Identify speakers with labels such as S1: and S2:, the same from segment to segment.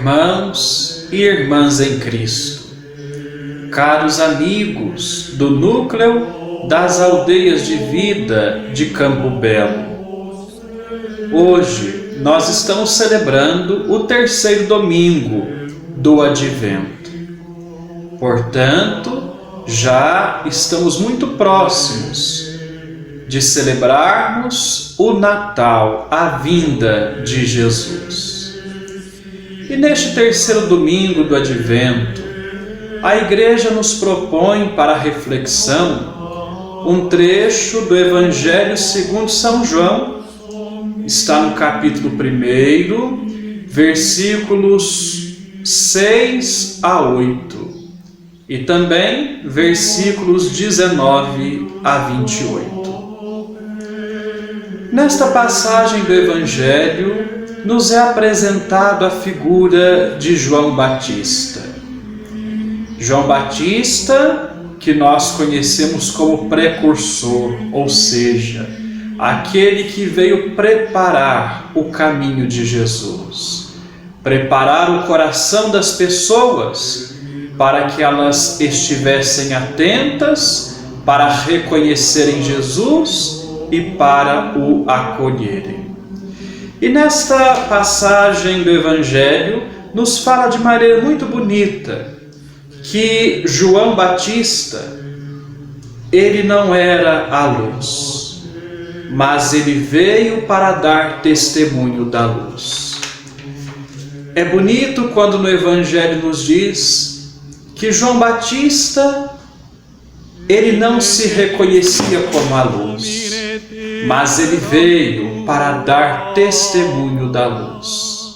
S1: Irmãos e irmãs em Cristo, caros amigos do núcleo das aldeias de vida de Campo Belo, hoje nós estamos celebrando o terceiro domingo do Advento. Portanto, já estamos muito próximos de celebrarmos o Natal, a vinda de Jesus. E neste terceiro domingo do Advento, a Igreja nos propõe para a reflexão um trecho do Evangelho segundo São João. Está no capítulo 1, versículos 6 a 8, e também versículos 19 a 28. Nesta passagem do Evangelho, nos é apresentado a figura de João Batista. João Batista, que nós conhecemos como precursor, ou seja, aquele que veio preparar o caminho de Jesus, preparar o coração das pessoas para que elas estivessem atentas para reconhecerem Jesus e para o acolherem. E nesta passagem do Evangelho nos fala de maneira muito bonita que João Batista, ele não era a luz, mas ele veio para dar testemunho da luz. É bonito quando no Evangelho nos diz que João Batista, ele não se reconhecia como a luz, mas ele veio para dar testemunho da luz.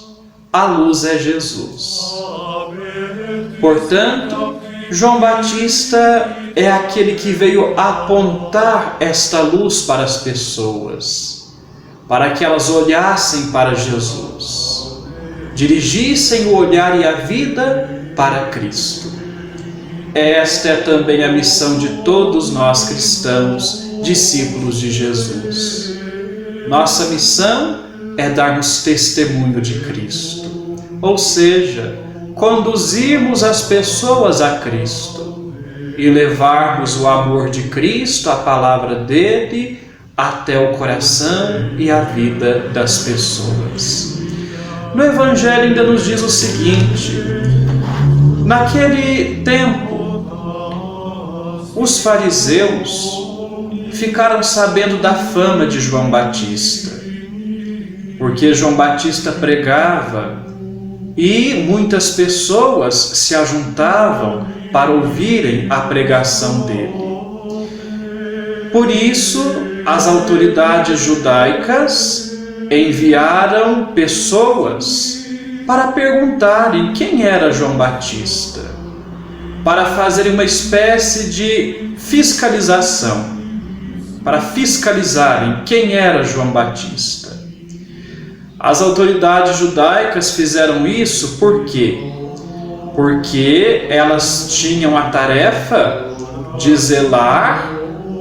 S1: A luz é Jesus. Portanto, João Batista é aquele que veio apontar esta luz para as pessoas, para que elas olhassem para Jesus, dirigissem o olhar e a vida para Cristo. Esta é também a missão de todos nós cristãos, discípulos de Jesus. Nossa missão é darmos testemunho de Cristo, ou seja, conduzirmos as pessoas a Cristo e levarmos o amor de Cristo, a palavra dele, até o coração e a vida das pessoas. No Evangelho ainda nos diz o seguinte: naquele tempo, os fariseus ficaram sabendo da fama de João Batista, porque João Batista pregava e muitas pessoas se ajuntavam para ouvirem a pregação dele. Por isso, as autoridades judaicas enviaram pessoas para perguntarem quem era João Batista, para fazerem uma espécie de fiscalização, para fiscalizarem quem era João Batista. As autoridades judaicas fizeram isso por quê? Porque elas tinham a tarefa de zelar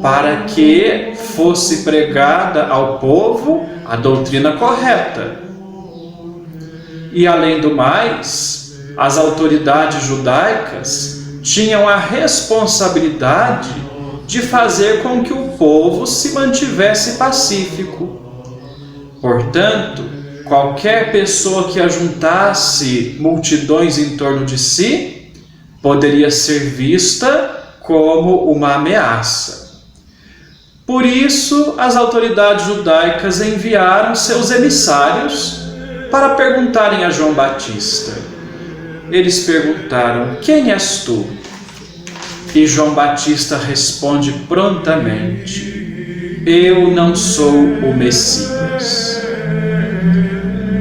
S1: para que fosse pregada ao povo a doutrina correta. E além do mais, as autoridades judaicas tinham a responsabilidade de fazer com que o povo se mantivesse pacífico. Portanto, qualquer pessoa que ajuntasse multidões em torno de si poderia ser vista como uma ameaça. Por isso, as autoridades judaicas enviaram seus emissários para perguntarem a João Batista. Eles perguntaram: quem és tu? E João Batista responde prontamente: eu não sou o Messias.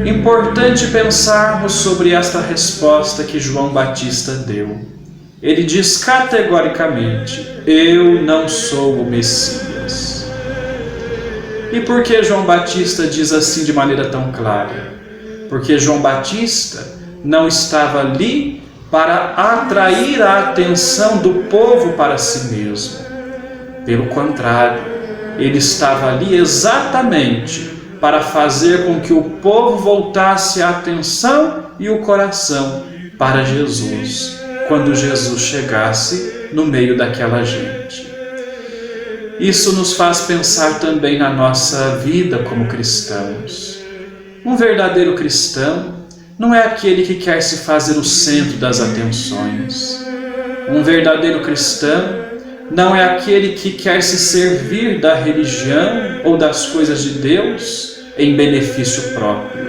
S1: Importante pensarmos sobre esta resposta que João Batista deu. Ele diz categoricamente: eu não sou o Messias. E por que João Batista diz assim de maneira tão clara? Porque João Batista não estava ali para atrair a atenção do povo para si mesmo. Pelo contrário, ele estava ali exatamente para fazer com que o povo voltasse a atenção e o coração para Jesus, quando Jesus chegasse no meio daquela gente. Isso nos faz pensar também na nossa vida como cristãos. Um verdadeiro cristão não é aquele que quer se fazer o centro das atenções. Um verdadeiro cristão não é aquele que quer se servir da religião ou das coisas de Deus em benefício próprio.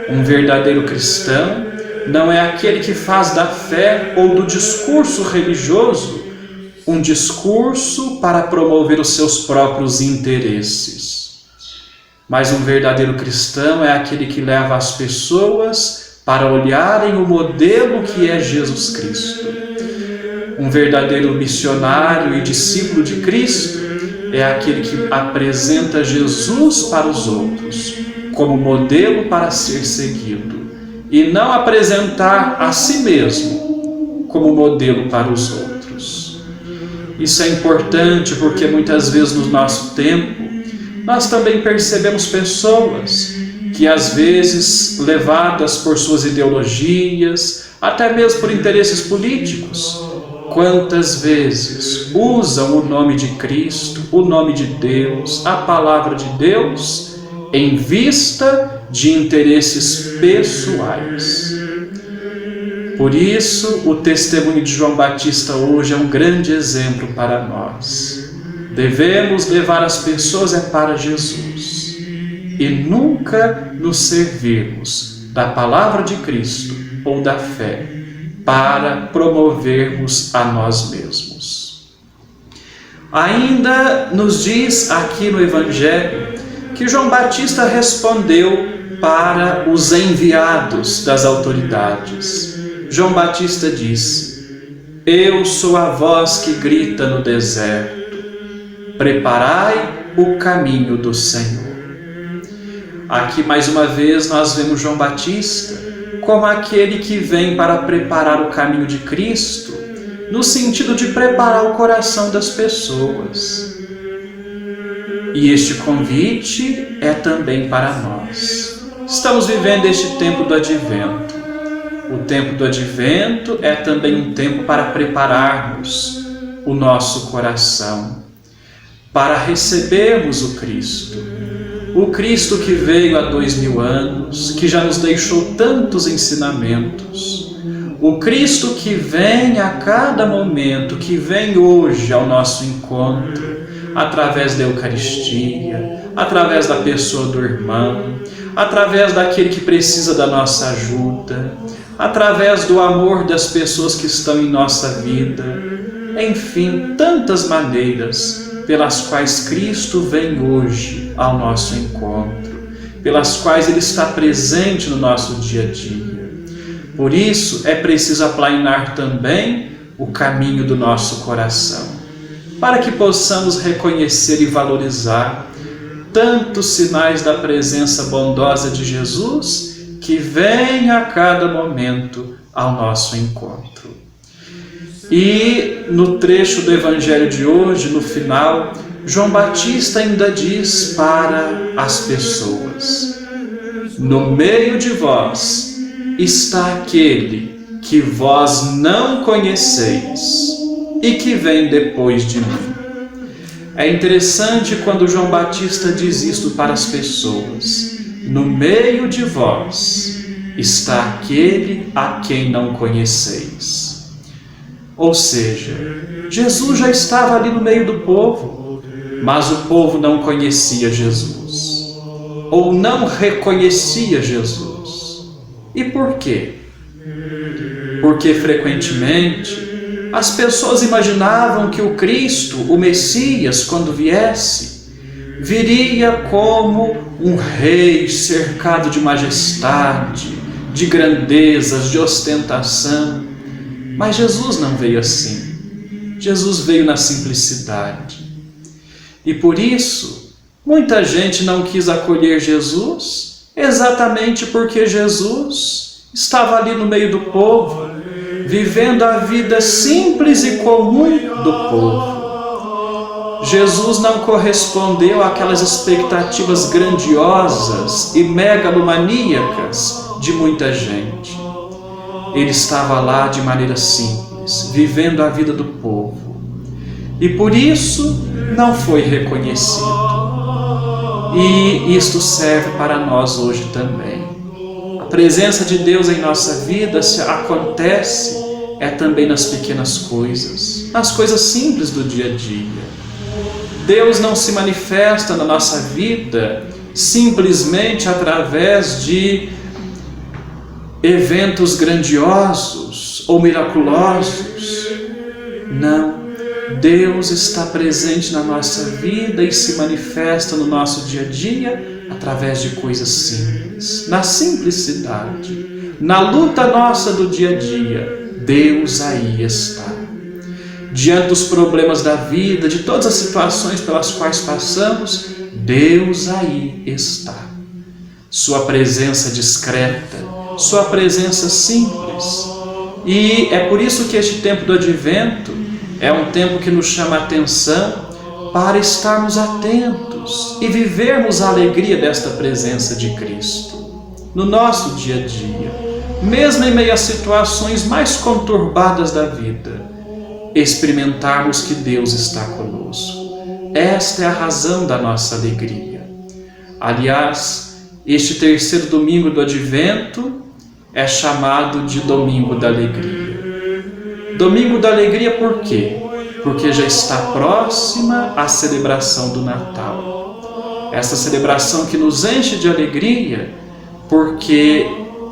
S1: Um verdadeiro cristão não é aquele que faz da fé ou do discurso religioso um discurso para promover os seus próprios interesses. Mas um verdadeiro cristão é aquele que leva as pessoas para olharem o modelo que é Jesus Cristo. Um verdadeiro missionário e discípulo de Cristo é aquele que apresenta Jesus para os outros, como modelo para ser seguido, e não apresentar a si mesmo como modelo para os outros. Isso é importante porque muitas vezes no nosso tempo nós também percebemos pessoas que às vezes, levadas por suas ideologias, até mesmo por interesses políticos, quantas vezes usam o nome de Cristo, o nome de Deus, a palavra de Deus, em vista de interesses pessoais. Por isso, o testemunho de João Batista hoje é um grande exemplo para nós. Devemos levar as pessoas para Jesus e nunca nos servirmos da palavra de Cristo ou da fé para promovermos a nós mesmos. Ainda nos diz aqui no Evangelho que João Batista respondeu para os enviados das autoridades. João Batista disse: eu sou a voz que grita no deserto, preparai o caminho do Senhor. Aqui mais uma vez nós vemos João Batista como aquele que vem para preparar o caminho de Cristo, no sentido de preparar o coração das pessoas. E este convite é também para nós. Estamos vivendo este tempo do Advento. O tempo do Advento é também um tempo para prepararmos o nosso coração, para recebermos o Cristo que veio há 2000 anos, que já nos deixou tantos ensinamentos, o Cristo que vem a cada momento, que vem hoje ao nosso encontro, através da Eucaristia, através da pessoa do irmão, através daquele que precisa da nossa ajuda, através do amor das pessoas que estão em nossa vida, enfim, tantas maneiras pelas quais Cristo vem hoje ao nosso encontro, pelas quais Ele está presente no nosso dia a dia. Por isso é preciso aplainar também o caminho do nosso coração, para que possamos reconhecer e valorizar tantos sinais da presença bondosa de Jesus que vem a cada momento ao nosso encontro. E no trecho do Evangelho de hoje, no final, João Batista ainda diz para as pessoas: no meio de vós está aquele que vós não conheceis e que vem depois de mim. É interessante quando João Batista diz isto para as pessoas: no meio de vós está aquele a quem não conheceis. Ou seja, Jesus já estava ali no meio do povo, mas o povo não conhecia Jesus, ou não reconhecia Jesus. E por quê? Porque frequentemente as pessoas imaginavam que o Cristo, o Messias, quando viesse, viria como um rei cercado de majestade, de grandezas, de ostentação. Mas Jesus não veio assim. Jesus veio na simplicidade. E por isso, muita gente não quis acolher Jesus, exatamente porque Jesus estava ali no meio do povo, vivendo a vida simples e comum do povo. Jesus não correspondeu àquelas expectativas grandiosas e megalomaníacas de muita gente. Ele estava lá de maneira simples, vivendo a vida do povo. E por isso não foi reconhecido. E isto serve para nós hoje também. A presença de Deus em nossa vida se acontece também nas pequenas coisas, nas coisas simples do dia a dia. Deus não se manifesta na nossa vida simplesmente através de eventos grandiosos ou miraculosos. Não. Deus está presente na nossa vida e se manifesta no nosso dia a dia através de coisas simples, na simplicidade, na luta nossa do dia a dia. Deus aí está. Diante dos problemas da vida, de todas as situações pelas quais passamos, Deus aí está. Sua presença discreta, sua presença simples. E é por isso que este tempo do Advento é um tempo que nos chama a atenção para estarmos atentos e vivermos a alegria desta presença de Cristo no nosso dia a dia, mesmo em meio às situações mais conturbadas da vida, experimentarmos que Deus está conosco. Esta é a razão da nossa alegria. Aliás, este terceiro domingo do Advento é chamado de Domingo da Alegria. Domingo da Alegria por quê? Porque já está próxima a celebração do Natal. Essa celebração que nos enche de alegria, porque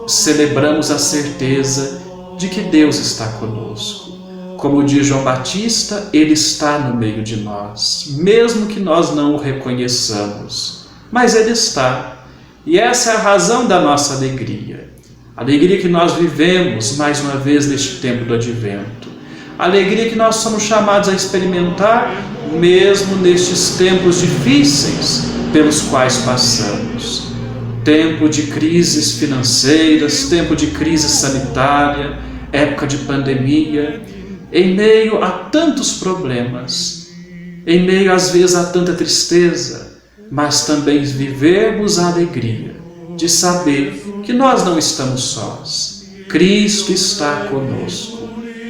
S1: celebramos a certeza de que Deus está conosco. Como diz João Batista, Ele está no meio de nós, mesmo que nós não o reconheçamos. Mas Ele está. E essa é a razão da nossa alegria. Alegria que nós vivemos, mais uma vez, neste tempo do Advento. Alegria que nós somos chamados a experimentar, mesmo nestes tempos difíceis pelos quais passamos. Tempo de crises financeiras, tempo de crise sanitária, época de pandemia, em meio a tantos problemas, em meio às vezes a tanta tristeza, mas também vivermos a alegria de saber que nós não estamos sós. Cristo está conosco.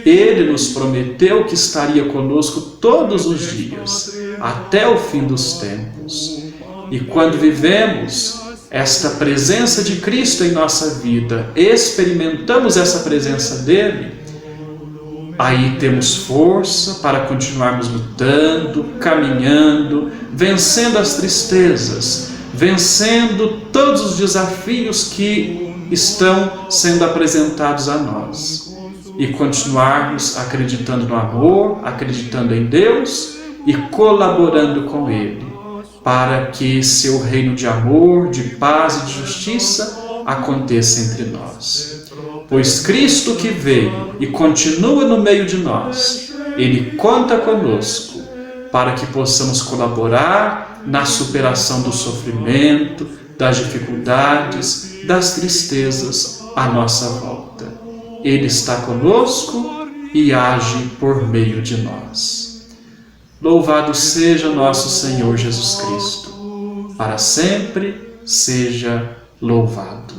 S1: Ele nos prometeu que estaria conosco todos os dias, até o fim dos tempos. E quando vivemos esta presença de Cristo em nossa vida, experimentamos essa presença dele, aí temos força para continuarmos lutando, caminhando, vencendo as tristezas, vencendo todos os desafios que estão sendo apresentados a nós. E continuarmos acreditando no amor, acreditando em Deus e colaborando com Ele, para que seu reino de amor, de paz e de justiça aconteça entre nós. Pois Cristo que veio e continua no meio de nós, Ele conta conosco para que possamos colaborar na superação do sofrimento, das dificuldades, das tristezas à nossa volta. Ele está conosco e age por meio de nós. Louvado seja nosso Senhor Jesus Cristo. Para sempre seja louvado.